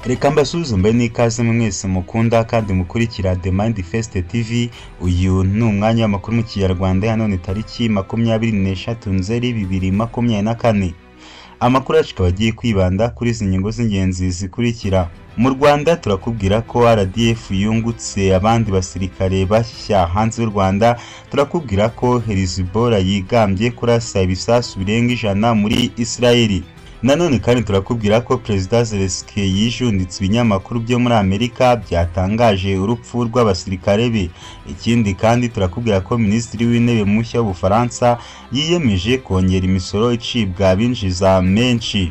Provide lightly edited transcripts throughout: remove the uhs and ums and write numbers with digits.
Reka mbasuzumbe n'ikaze mwese mukunda kandi mukurikira The Manifest TV. Uyu ni umwanya w'amakuru mu Kinyarwanda ya none tariki 23 Nzeri 2024. Amakuru yacu agiye kwibanda kuri izi nyungu z'ingenzi zikurikira. Mu Rwanda turakubwira ko RDF yungutse abandi basirikare bashya hanze y'u Rwanda. Turakubwira ko Hezbollah yigambye kurasa ibisasu birenga 100 muri Israeli. Nanone kandi turakubwira ko Perezida Zelensky yijunditse ibinyamakuru byo muri Amerika byatangaje urupfu rw'abasirikare be. Ikindi kandi turakubwira ko Minisitiri w'Intebe mushya w'Ubufaransa yiyemeje kongera imisoro icibwa binjiza menshi.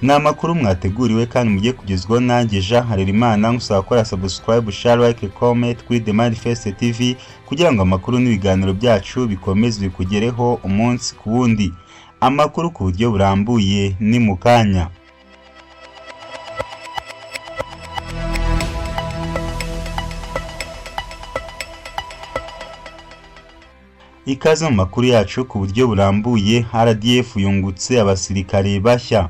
Ni amakuru mwateguriwe kandi mugiye kugezwaho nanjye Jean Harerimana. Ngusaba gukora subscribe, share, like, comment kuri The Manifest TV kugira ngo amakuru n'ibiganiro byacu bikomeze bikugereho umunsi ku wundi. Amakuru ku buryo burambuye ni mu kanya. Ikaze mu makuru yacu ku buryo burambuye. RDF yungutse abasirikare bashya.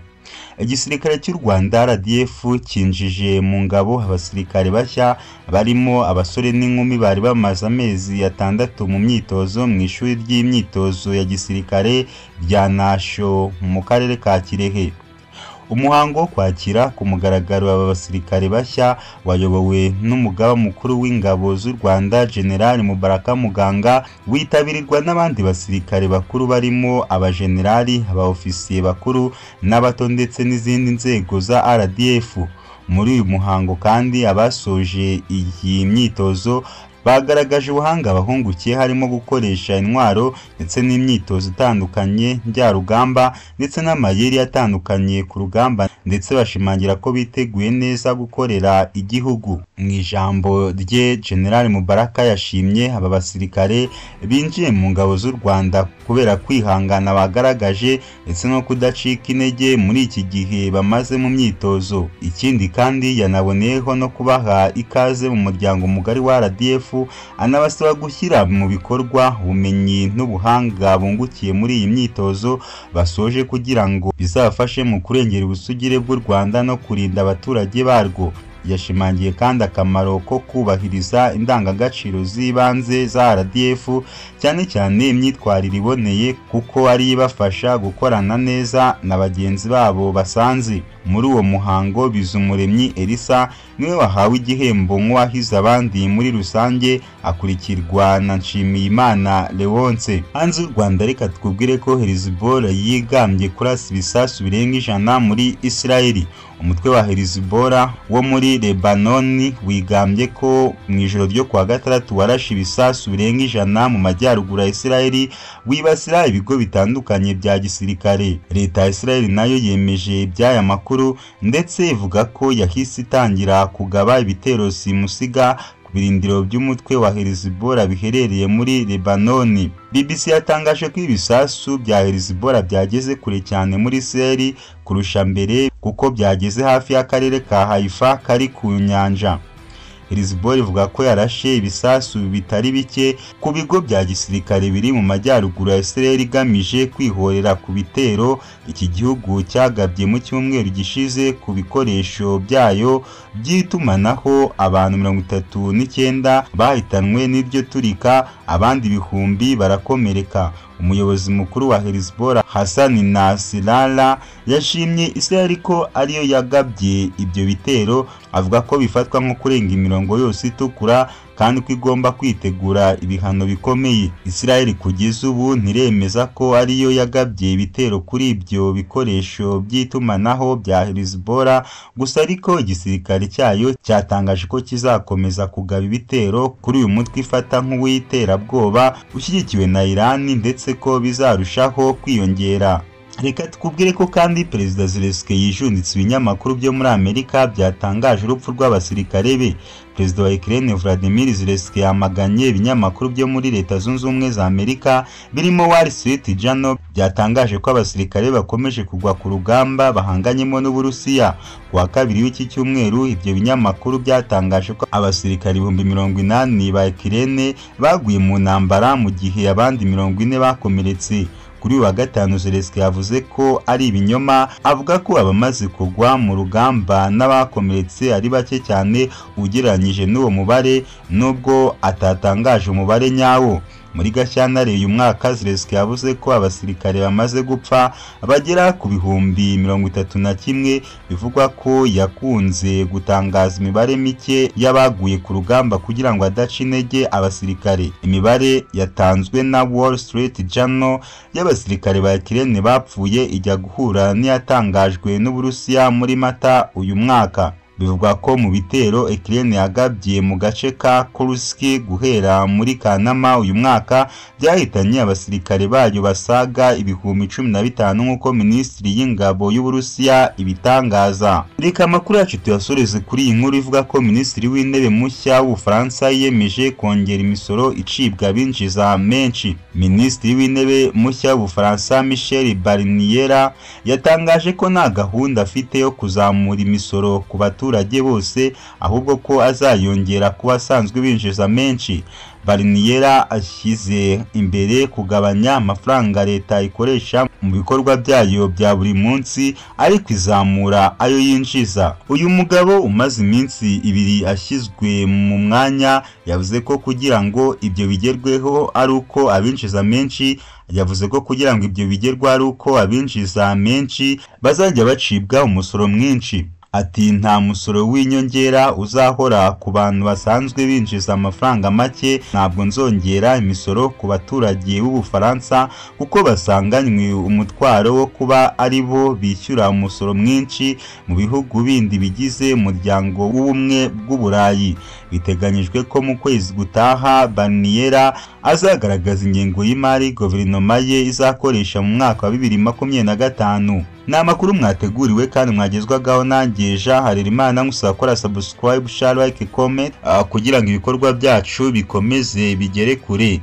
Igisirikare cy'u Rwanda RDF kinjije mu ngabo abasirikare bashya barimo abasore n'inkumi bari bamaze amezi 6 mu myitozo mu ishuri ry'imyitozo ya gisirikare rya Nasho mu karere ka Kirehe. Umuhango wo kwakira ku mugaragaro aba basirikare bashya wayobowe n'umugaba mukuru w'ingabo z'u Rwanda General Mubaraka Muganga, witabirwa n'abandi basirikare bakuru barimo abagenerali, abaofisiye bakuru n'abato ndetse n'izindi nzego za RDF. Muri uyu muhango kandi abasoje iyi myitozo bagaragaje ubuhanga bahungukiye harimo gukoresha intwaro ndetse n'imyitozo itandukanye njyarugamba ndetse n'amayeri atandukanye ku rugamba, ndetse bashimangira ko biteguye neza gukorera igihugu. Mu ijambo rye General Mubaraka yashimye aba basirikare binjiye mu ngabo z'u Rwanda kubera kwihangana bagaragaje ndetse no kudacika intege muri iki gihe bamaze mu myitozo. Ikindi kandi yanaboneyeho no kubaha ikaze mu muryango mugari wa RDF, anabasaba gushyira mu bikorwa ubumenyi n'ubuhanga bungukiye muri iyi myitozo basoje kugira ngo bizafashe mu kurengera ubusugire bw'u Rwanda no kurinda abaturage barwo. Yashimangiye kandi akamaro ko kubahiriza indangagaciro z'ibanze za RDF, cyane cyane imyitwarire iboneye kuko ari ibafasha gukorana neza na bagenzi babo basanze. Muri uwo muhango Bizumuremyi Elisa niwe wahawe igihembo nk'uwahize abandi muri rusange, akurikirwa na Nshimiyimana Leonce. Hanze y'u Rwanda reka twubwire ko Hezbollah yigambye kurasa ibisasu birenga 100 muri Israeli. Umutwe wa Hezbollah wo muri Lebanon wigambye ko mu ijoro ryo kuwa gatandatu warashe ibisasu birenga 100 mu majyaruguru ya Israeli, wibasira ibigo bitandukanye bya gisirikare. Leta ya Israeli nayo yemeje iby'aya makuru ndetse ivuga ko yahise itangira kugaba ibitero simusiga ku birindiro by'umutwe wa Hezbollah biherereye muri Lebanon. BBC yatangaje ko ibisasu bya Hezbollah byageze kure cyane muri Israeli kurusha mbere kuko byageze hafi y'akarere ka Haifa kari ku nyanja. Hezbollah ivuga ko yarashe ibisasu bitari bike ku bigo bya gisirikare biri mu majyaruguru ya Israeli igamije kwihorera ku bitero iki gihugu cyagabye mu cyumweru gishize ku bikoresho byayo by'itumanaho. Abantu 39 bahitanwe n'iryo turika, abandi ibihumbi barakomereka. Umuyobozi mukuru wa Hezbollah Hassan Nasrallah yashimye Israeli ko ariyo yagabye ibyo bitero, avuga ko bifatwa nko kurenga imirongo yose itukura kandi ko igomba kwitegura ibihano bikomeye. Israeli kugeza ubu ntiremeza ko ariyo yagabye ibitero kuri ibyo bikoresho by'itumanaho bya Hezbollah, gusa ariko igisirikare cyayo cyatangaje ko kizakomeza kugaba ibitero kuri uyu mutwe ifata nk'uw'iterabwoba ushyigikiwe na Iran, ndetse ko bizarushaho kwiyongera. Reka tukubwire ko kandi Perezida Zelensky yijunditse ibinyamakuru byo muri Amerika byatangaje urupfu rw'abasirikare be. Perezida wa Ukraine Vladimir Zelensky yamaganye ibinyamakuru byo muri Leta Zunze Ubumwe za Amerika birimo Wall Street Journal byatangaje ko abasirikare bakomeje kugwa ku rugamba bahanganyemo n'Uburusiya. Kuwa kabiri w'iki cyumweru ibyo binyamakuru byatangaje ko abasirikare 80 ba Ukraine baguye mu ntambara mu gihe abandi 40 bakomeretse. Kuri wa gatanu Zelensky yavuze ko ari ibinyoma, avuga ko abamaze kugwa mu rugamba n'abakomeretse ari bake cyane ugereranyije n'uwo mubare, nubwo atatangaje umubare nyawo. Muri Gashyantare uyu mwaka Zelensky yavuze ko abasirikare bamaze gupfa bagera ku bihumbi 31, bivugwa ko yakunze gutangaza imibare mike y'abaguye ku rugamba kugira ngo adaca intege abasirikare. Imibare yatanzwe na Wall Street Journal y'abasirikare ba Ukraine bapfuye ijya guhura n'iyatangajwe n'Uburusiya muri Mata uyu mwaka. Bivugwa ko mu bitero Ukraine yagabye mu gace ka Kursk guhera muri Kanama uyu mwaka byahitanye abasirikare bayo basaga ibihumbi 15 nk'uko Minisitiri y'Ingabo y'Uburusiya ibitangaza. Reka amakuru yacu tuyasoreze kuri iyi nkuru ivuga ko Minisitiri w'Intebe mushya w'Ubufaransa yemeje kongera imisoro icibwa binjiza menshi. Minisitiri w'Intebe mushya w'Ubufaransa Michel Barnier yatangaje ko nta gahunda afite yo kuzamura imisoro ku abaturage bose, ahubwo ko azayongera kuba asanzwe binjiza menshi. Barnier ashyize imbere kugabanya amafaranga leta ikoresha mu bikorwa byayo bya buri munsi, ariko izamura ayo yinjiza. Uyu mugabo umaze iminsi 2 ashyizwe mu mwanya yavuze ko kugira ngo ibyo bigerweho ari uko abinjiza menshi, yavuze ko kugira ngo ibyo bigerwa ari uko abinjiza menshi bazajya bacibwa umusoro mwinshi. Ati nta musoro w'inyongera uzahora ku bantu basanzwe binjiza amafaranga make, ntabwo nzongera imisoro ku baturage b'Ubufaransa kuko basanganywe umutwaro wo kuba ari bo bishyura umusoro mwinshi mu bihugu bindi bigize umuryango w'ubumwe bw'Uburayi. Biteganyijwe ko mu kwezi gutaha Barnier azagaragaza ingengo y'imari guverinoma ye izakoresha mu mwaka wa 2025. Ni amakuru mwateguriwe kandi mwagezwagaho nanjye Jean Harerimana. Ngusaba gukora subscribe, share, like, comment kugira ngo ibikorwa byacu bikomeze bigere kure.